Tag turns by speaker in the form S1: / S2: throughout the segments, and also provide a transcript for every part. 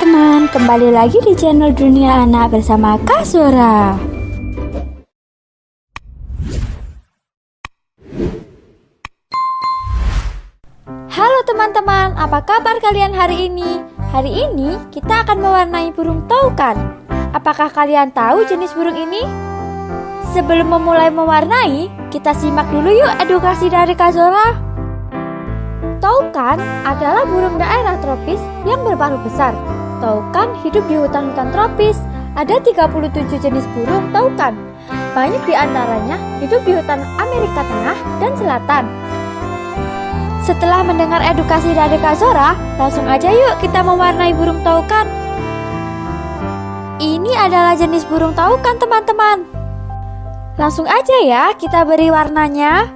S1: teman-teman, kembali lagi di channel Dunia Anak bersama Kak Zora. Halo teman-teman, apa kabar kalian hari ini? Hari ini kita akan mewarnai burung toucan. Apakah kalian tahu jenis burung ini? Sebelum memulai mewarnai, kita simak dulu yuk edukasi dari Kak Zora. Toucan adalah burung daerah tropis yang berparuh besar. Toucan hidup di hutan-hutan tropis. Ada 37 jenis burung toucan. Banyak di antaranya hidup di hutan Amerika Tengah dan Selatan. Setelah mendengar edukasi dari Kak Zora, langsung aja yuk kita mewarnai burung toucan. Ini adalah jenis burung toucan, teman-teman. Langsung aja ya kita beri warnanya.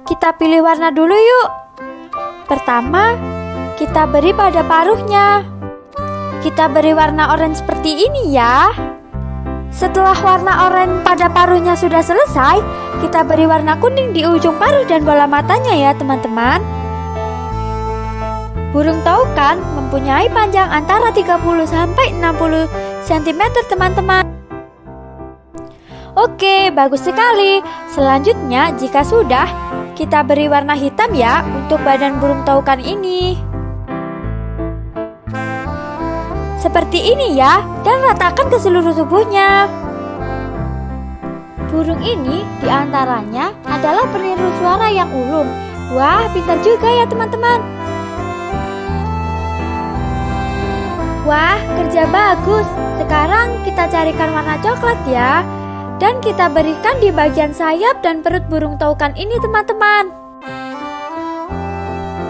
S1: Kita pilih warna dulu yuk. Pertama, kita beri pada paruhnya. Kita beri warna oranye seperti ini ya. Setelah warna oranye pada paruhnya sudah selesai, kita beri warna kuning di ujung paruh dan bola matanya ya teman-teman. Burung toucan mempunyai panjang antara 30 sampai 60 cm teman-teman. Oke, bagus sekali. Selanjutnya, jika sudah, kita beri warna hitam ya untuk badan burung toucan ini. Seperti ini ya, dan ratakan ke seluruh tubuhnya. Burung ini diantaranya adalah peniru suara yang ulung. Wah, pintar juga ya teman-teman. Wah, kerja bagus. Sekarang kita carikan warna coklat ya. Dan kita berikan di bagian sayap dan perut burung toucan ini teman-teman.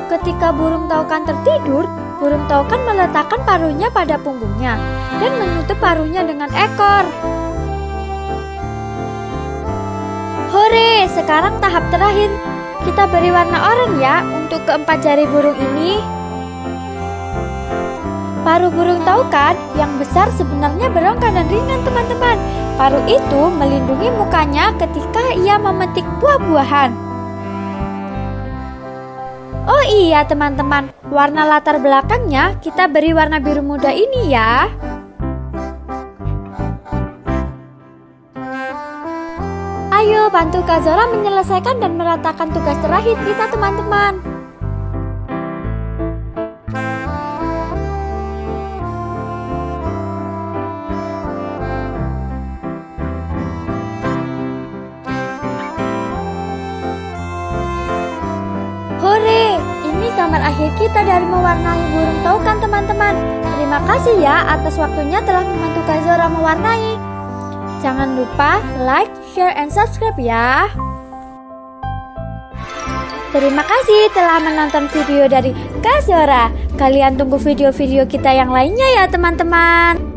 S1: Ketika burung toucan tertidur, burung toucan meletakkan paruhnya pada punggungnya dan menutup paruhnya dengan ekor. Hore, sekarang tahap terakhir. Kita beri warna oranye ya untuk keempat jari burung ini. Paruh burung toucan yang besar sebenarnya berongga dan ringan teman-teman. Paruh itu melindungi mukanya ketika ia memetik buah-buahan. Oh iya teman-teman, warna latar belakangnya kita beri warna biru muda ini ya. Ayo bantu Kak Zora menyelesaikan dan meratakan tugas terakhir kita teman-teman. Hore, ini gambar akhir kita dari mewarnai burung toucan teman-teman. Terima kasih ya atas waktunya telah membantu Kak Zora mewarnai. Jangan lupa like, share, and subscribe ya. Terima kasih telah menonton video dari Kak Zora. Kalian tunggu video-video kita yang lainnya ya teman-teman.